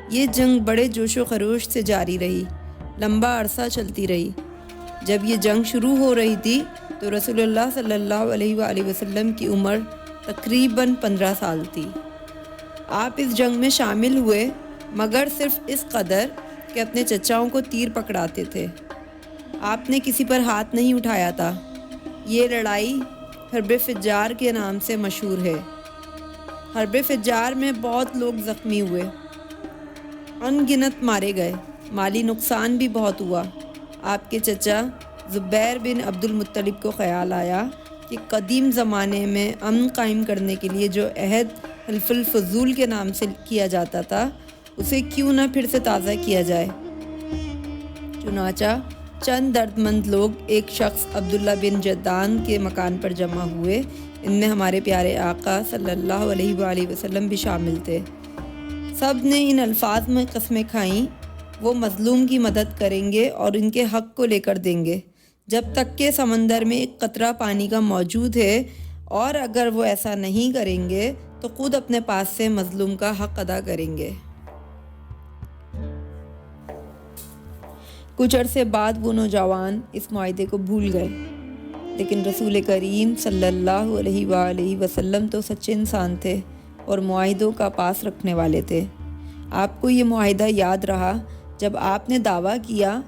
یہ جنگ بڑے جوش و خروش سے جاری رہی، لمبا عرصہ چلتی رہی۔ جب یہ جنگ شروع ہو رہی تھی تو رسول اللہ صلی اللہ علیہ وآلہ وسلم کی عمر تقریباً 15 سال تھی۔ آپ اس جنگ میں شامل ہوئے، مگر صرف اس قدر کہ اپنے چچاؤں کو تیر پکڑاتے تھے۔ آپ نے کسی پر ہاتھ نہیں اٹھایا تھا۔ یہ لڑائی حرب فجار کے نام سے مشہور ہے۔ حرب فجار میں بہت لوگ زخمی ہوئے، ان گنت مارے گئے، مالی نقصان بھی بہت ہوا۔ آپ کے چچا زبیر بن عبد المطلب کو خیال آیا کہ قدیم زمانے میں امن قائم کرنے کے لیے جو عہد حلف الفضول کے نام سے کیا جاتا تھا، اسے کیوں نہ پھر سے تازہ کیا جائے۔ چنانچہ چند درد مند لوگ ایک شخص عبداللہ بن جدعان کے مکان پر جمع ہوئے۔ ان میں ہمارے پیارے آقا صلی اللہ علیہ وآلہ وسلم بھی شامل تھے۔ سب نے ان الفاظ میں قسمیں کھائیں، وہ مظلوم کی مدد کریں گے اور ان کے حق کو لے کر دیں گے جب تک کہ سمندر میں ایک قطرہ پانی کا موجود ہے، اور اگر وہ ایسا نہیں کریں گے تو خود اپنے پاس سے مظلوم کا حق ادا کریں گے۔ کچھ عرصے بعد وہ نوجوان اس معاہدے کو بھول گئے، لیکن رسول کریم صلی اللہ علیہ وآلہ وسلم تو سچے انسان تھے اور معاہدوں کا پاس رکھنے والے تھے۔ آپ کو یہ معاہدہ یاد رہا۔ جب آپ نے دعویٰ کیا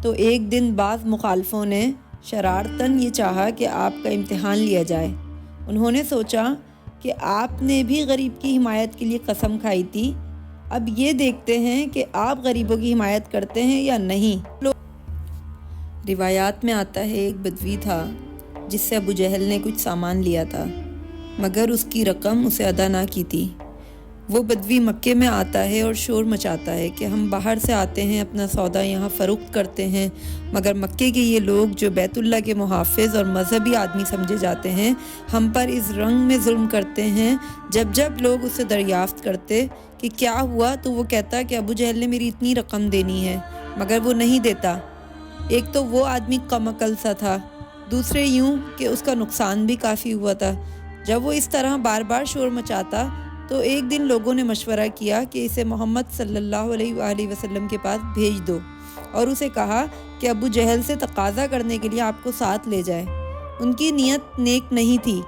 تو ایک دن بعض مخالفوں نے شرارتاً یہ چاہا کہ آپ کا امتحان لیا جائے۔ انہوں نے سوچا کہ آپ نے بھی غریب کی حمایت کے لیے قسم کھائی تھی، اب یہ دیکھتے ہیں کہ آپ غریبوں کی حمایت کرتے ہیں یا نہیں۔ روایات میں آتا ہے ایک بدوی تھا جس سے ابو جہل نے کچھ سامان لیا تھا، مگر اس کی رقم اسے ادا نہ کی تھی۔ وہ بدوی مکے میں آتا ہے اور شور مچاتا ہے کہ ہم باہر سے آتے ہیں، اپنا سودا یہاں فروخت کرتے ہیں، مگر مکے کے یہ لوگ جو بیت اللہ کے محافظ اور مذہبی آدمی سمجھے جاتے ہیں، ہم پر اس رنگ میں ظلم کرتے ہیں۔ جب لوگ اسے دریافت کرتے کہ کیا ہوا تو وہ کہتا کہ ابو جہل نے میری اتنی رقم دینی ہے، مگر وہ نہیں دیتا۔ ایک تو وہ آدمی کم عقل سا تھا، دوسرے یوں کہ اس کا نقصان بھی کافی ہوا تھا۔ جب وہ اس طرح بار بار شور مچاتا تو ایک دن لوگوں نے مشورہ کیا کہ اسے محمد صلی اللہ علیہ وآلہ وسلم کے پاس بھیج دو، اور اسے کہا کہ ابو جہل سے تقاضا کرنے کے لیے آپ کو ساتھ لے جائے۔ ان کی نیت نیک نہیں تھی،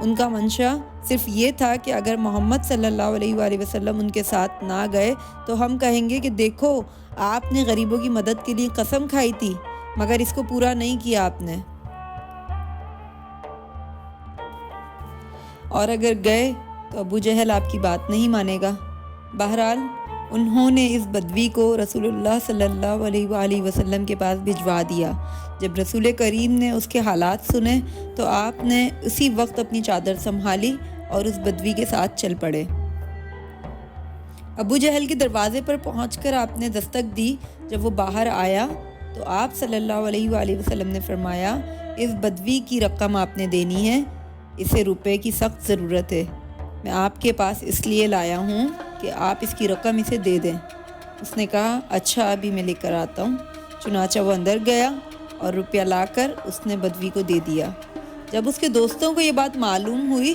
ان کا منشا صرف یہ تھا کہ اگر محمد صلی اللہ علیہ وآلہ وسلم ان کے ساتھ نہ گئے تو ہم کہیں گے کہ دیکھو آپ نے غریبوں کی مدد کے لیے قسم کھائی تھی، مگر اس کو پورا نہیں کیا آپ نے۔ اور اگر گئے تو ابو جہل آپ کی بات نہیں مانے گا۔ بہرحال انہوں نے اس بدوی کو رسول اللہ صلی اللہ علیہ وآلہ وسلم کے پاس بھجوا دیا۔ جب رسول کریم نے اس کے حالات سنے تو آپ نے اسی وقت اپنی چادر سنبھالی اور اس بدوی کے ساتھ چل پڑے۔ ابو جہل کے دروازے پر پہنچ کر آپ نے دستک دی۔ جب وہ باہر آیا تو آپ صلی اللہ علیہ وآلہ وسلم نے فرمایا، اس بدوی کی رقم آپ نے دینی ہے، اسے روپے کی سخت ضرورت ہے۔ میں آپ کے پاس اس لیے لایا ہوں کہ آپ اس کی رقم اسے دے دیں۔ اس نے کہا اچھا ابھی میں لے کر آتا ہوں۔ چنانچہ وہ اندر گیا اور روپیہ لا کر اس نے بدوی کو دے دیا۔ جب اس کے دوستوں کو یہ بات معلوم ہوئی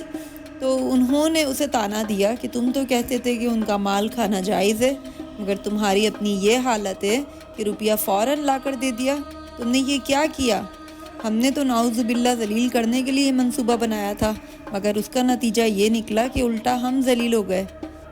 تو انہوں نے اسے طعنہ دیا کہ تم تو کہتے تھے کہ ان کا مال کھانا جائز ہے، مگر تمہاری اپنی یہ حالت ہے کہ روپیہ فوراً لا کر دے دیا، تم نے یہ کیا کیا؟ ہم نے تو نعوذ باللہ ذلیل کرنے کے لیے یہ منصوبہ بنایا تھا، مگر اس کا نتیجہ یہ نکلا کہ الٹا ہم ذلیل ہو گئے۔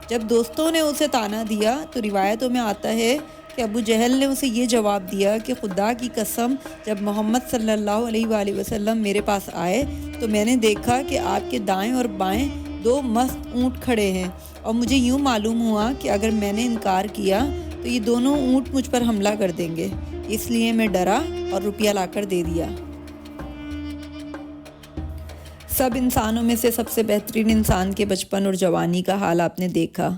جب دوستوں نے اسے طعنہ دیا تو روایتوں میں آتا ہے کہ ابو جہل نے اسے یہ جواب دیا کہ خدا کی قسم جب محمد صلی اللہ علیہ وآلہ وسلم میرے پاس آئے تو میں نے دیکھا کہ آپ کے دائیں اور بائیں 2 مست اونٹ کھڑے ہیں، اور مجھے یوں معلوم ہوا کہ اگر میں نے انکار کیا تو یہ دونوں اونٹ مجھ پر حملہ کر دیں گے، اس لیے میں ڈرا اور روپیہ لا کر دے دیا۔ سب انسانوں میں سے سب سے بہترین انسان کے بچپن اور جوانی کا حال آپ نے دیکھا۔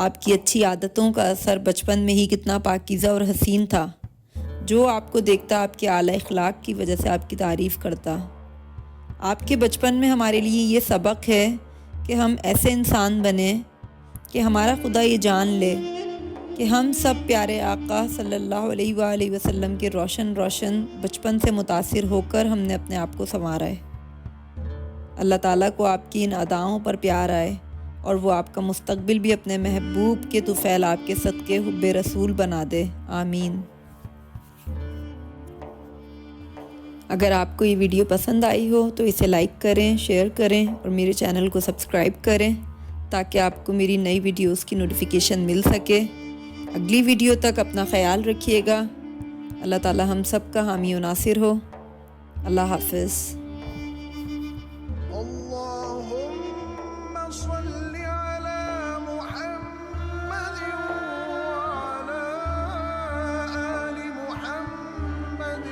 آپ کی اچھی عادتوں کا اثر بچپن میں ہی کتنا پاکیزہ اور حسین تھا۔ جو آپ کو دیکھتا آپ کے اعلیٰ اخلاق کی وجہ سے آپ کی تعریف کرتا۔ آپ کے بچپن میں ہمارے لیے یہ سبق ہے کہ ہم ایسے انسان بنیں کہ ہمارا خدا یہ جان لے کہ ہم سب پیارے آقا صلی اللہ علیہ وآلہ وسلم کے روشن بچپن سے متاثر ہو کر ہم نے اپنے آپ کو سنوارا ہے۔ اللہ تعالیٰ کو آپ کی ان اداؤں پر پیار آئے اور وہ آپ کا مستقبل بھی اپنے محبوب کے طفیل آپ کے صدقے حب رسول بنا دے، آمین۔ اگر آپ کو یہ ویڈیو پسند آئی ہو تو اسے لائک کریں، شیئر کریں اور میرے چینل کو سبسکرائب کریں تاکہ آپ کو میری نئی ویڈیوز کی نوٹیفیکیشن مل سکے۔ اگلی ویڈیو تک اپنا خیال رکھیے گا۔ اللہ تعالیٰ ہم سب کا حامی و ناصر ہو۔ اللہ حافظ۔ اللهم صل على محمد وعلى آل محمد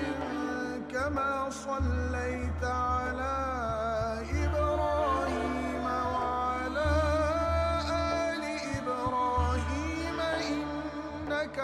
كما صليت على إبراهيم وعلى آل إبراهيم إنك